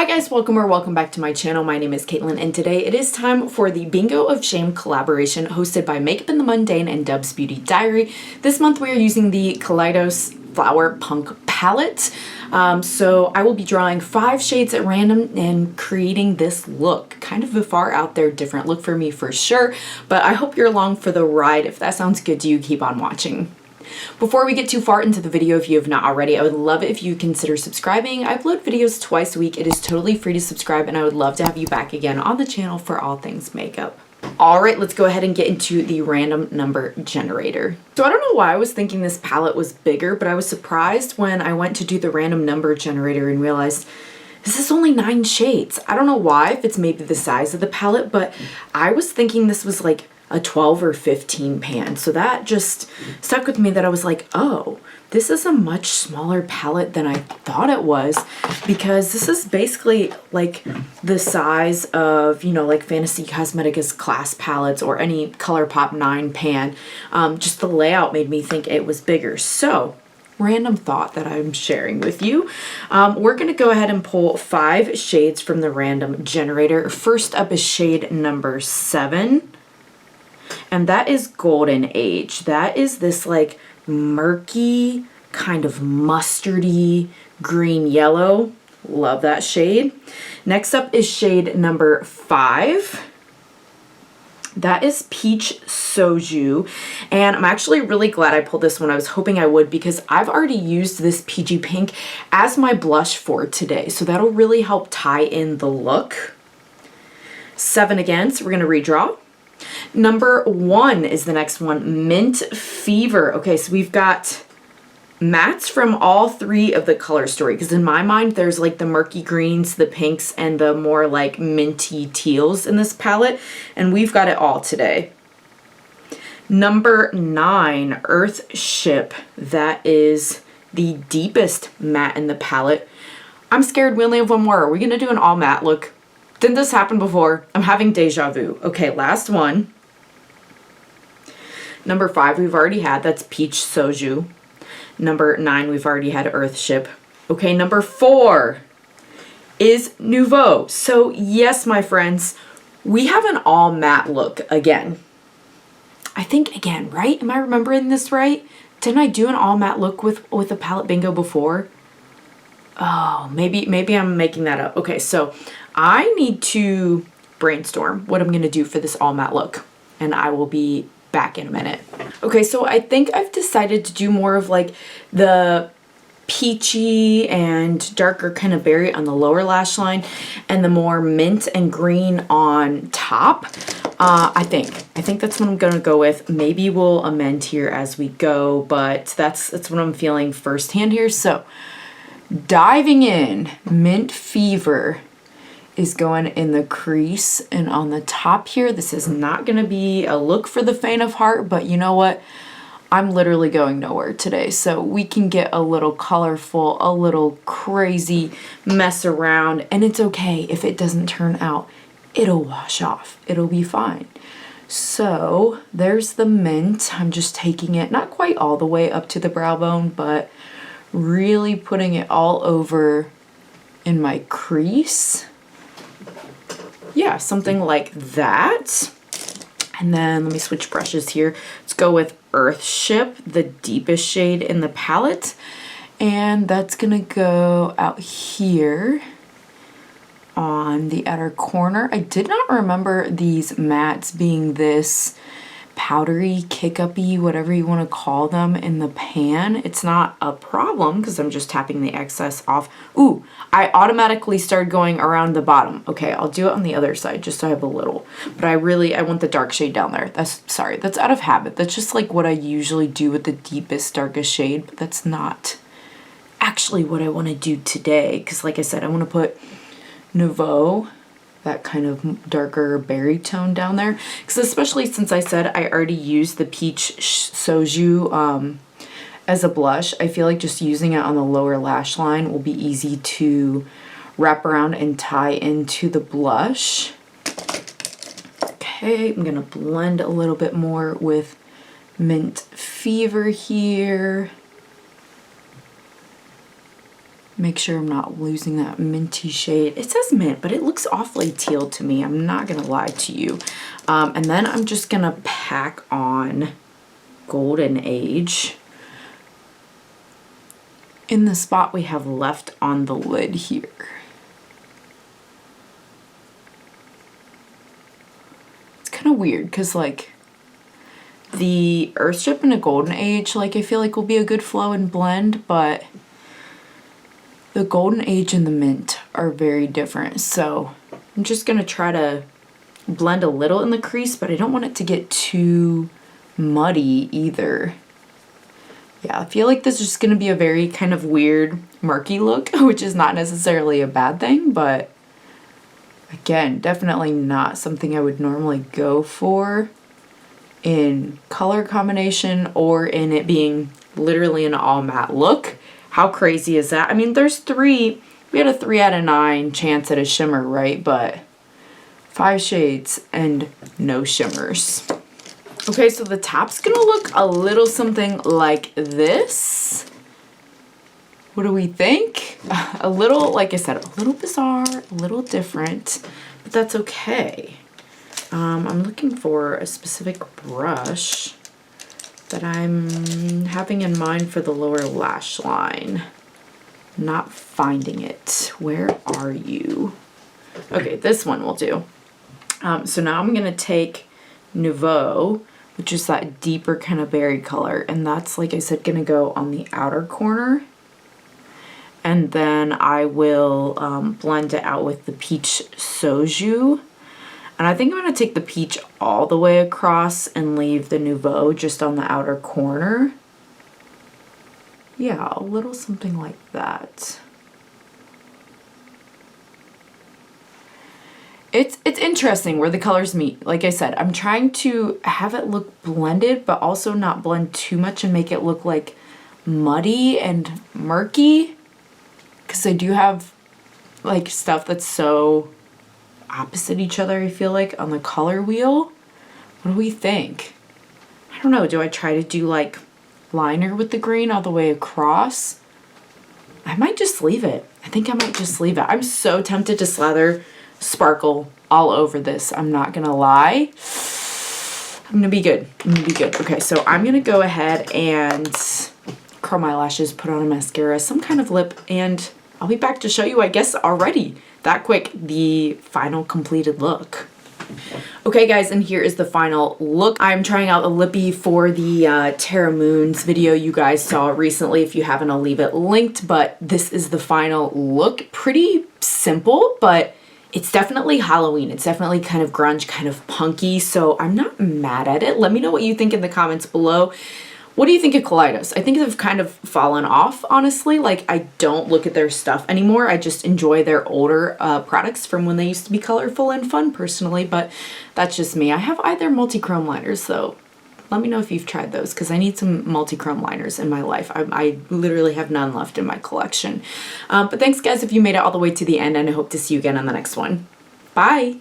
Hi guys, welcome back to my channel. My name is Caitlin and today it is time for the Bingo of Shame collaboration hosted by Makeup in the Mundane and Dub's Beauty Diary. This month we are using the Kaleidos Flower Punk Palette. So I will be drawing 5 shades at random and creating this look. Kind of a far out there different look for me for sure, but I hope you're along for the ride. If that sounds good to you, keep on watching. Before we get too far into the video, if you have not already, I would love it if you consider subscribing. I upload videos twice a week. It is totally free to subscribe and I would love to have you back again on the channel for all things makeup. Alright, let's go ahead and get into the random number generator. So I don't know why I was thinking this palette was bigger, but I was surprised when I went to do the random number generator and realized this is only 9 shades. I don't know why, if it's maybe the size of the palette, but I was thinking this was like a 12 or 15 pan. So that just stuck with me that I was like, oh, this is a much smaller palette than I thought it was, because this is basically like the size of, you know, like Fantasy Cosmetics class palettes or any ColourPop 9 pan. Just the layout made me think it was bigger. So random thought that I'm sharing with you. We're going to go ahead and pull 5 shades from the random generator. First up is shade number 7. And that is Golden Age. That is this like murky, kind of mustardy green yellow. Love that shade. Next up is shade number 5. That is Peach Soju. And I'm actually really glad I pulled this one. I was hoping I would because I've already used this peachy pink as my blush for today. So that'll really help tie in the look. 7 again, so we're going to redraw. Number 1 is the next one, Mint Fever. Okay, so we've got mattes from all 3 of the color story, because in my mind there's like the murky greens, the pinks, and the more like minty teals in this palette, and we've got it all today. Number 9, Earthship. That is the deepest matte in the palette. I'm scared we only have one more. Are we gonna do an all matte look? Didn't this happen before? I'm having deja vu. Okay, last one. Number 5 we've already had. That's Peach Soju. Number 9 we've already had Earthship. Okay, number 4 is Nouveau. So yes, my friends, we have an all matte look again. I think again, right? Am I remembering this right? Didn't I do an all matte look with a palette bingo before? Oh, maybe I'm making that up. Okay, so I need to brainstorm what I'm going to do for this all matte look, and I will be back in a minute. Okay, so I think I've decided to do more of like the peachy and darker kind of berry on the lower lash line and the more mint and green on top. I think that's what I'm going to go with. Maybe we'll amend here as we go, but that's what I'm feeling firsthand here. So diving in, Mint Fever is going in the crease and on the top here. This is not going to be a look for the faint of heart, but you know what? I'm literally going nowhere today, so we can get a little colorful, a little crazy, mess around, and it's okay if it doesn't turn out. It'll wash off. It'll be fine. So there's the mint. I'm just taking it not quite all the way up to the brow bone, but really putting it all over in my crease. Yeah, something like that. And then let me switch brushes here. Let's go with Earthship, the deepest shade in the palette. And that's gonna go out here on the outer corner. I did not remember these mattes being this powdery, kick-uppy, whatever you want to call them in the pan. It's not a problem because I'm just tapping the excess off. Ooh, I automatically started going around the bottom. Okay, I'll do it on the other side just so I have a little. But I want the dark shade down there. That's out of habit. That's just like what I usually do with the deepest, darkest shade. But that's not actually what I want to do today, because like I said, I want to put Nouveau, that kind of darker berry tone down there, because especially since I said I already used the Peach Soju as a blush, I feel like just using it on the lower lash line will be easy to wrap around and tie into the blush. Okay, I'm gonna blend a little bit more with Mint Fever here. Make sure I'm not losing that minty shade. It says mint, but it looks awfully teal to me. I'm not gonna lie to you. And then I'm just gonna pack on Golden Age in the spot we have left on the lid here. It's kind of weird because like the Earthship and a Golden Age, like I feel like will be a good flow and blend, but the Golden Age and the mint are very different. So I'm just gonna try to blend a little in the crease, but I don't want it to get too muddy either. Yeah, I feel like this is just gonna be a very kind of weird murky look, which is not necessarily a bad thing, but again, definitely not something I would normally go for in color combination or in it being literally an all matte look. How crazy is that? I mean, we had a 3 out of 9 chance at a shimmer, right? But 5 shades and no shimmers. Okay, so the top's gonna look a little something like this. What do we think? A little, like I said, a little bizarre, a little different, but that's okay. I'm looking for a specific brush that I'm having in mind for the lower lash line. Not finding it. Where are you? Okay, this one will do. So now I'm gonna take Nouveau, which is that deeper kind of berry color, and that's, like I said, gonna go on the outer corner. And then I will blend it out with the Peach Soju. And I think I'm going to take the peach all the way across and leave the Nouveau just on the outer corner. Yeah, a little something like that. It's interesting where the colors meet. Like I said, I'm trying to have it look blended, but also not blend too much and make it look like muddy and murky. Because I do have like stuff that's so opposite each other, I feel like, on the color wheel. What do we think? I don't know. Do I try to do like liner with the green all the way across? I might just leave it. I think I might just leave it. I'm so tempted to slather sparkle all over this. I'm not gonna lie. I'm gonna be good. I'm gonna be good. Okay, so I'm gonna go ahead and curl my lashes, put on a mascara, some kind of lip, and I'll be back to show you, I guess, already that quick, the final completed look. Okay guys, and here is the final look. I'm trying out the lippy for the Terra Moons video you guys saw recently. If you haven't, I'll leave it linked, but this is the final look. Pretty simple, but it's definitely Halloween. It's definitely kind of grunge, kind of punky, so I'm not mad at it. Let me know what you think in the comments below. What do you think of Kaleidos? I think they've kind of fallen off, honestly. Like, I don't look at their stuff anymore. I just enjoy their older products from when they used to be colorful and fun, personally, but that's just me. I have either multi-chrome liners, so let me know if you've tried those, because I need some multi-chrome liners in my life. I literally have none left in my collection. But thanks, guys, if you made it all the way to the end, and I hope to see you again on the next one. Bye!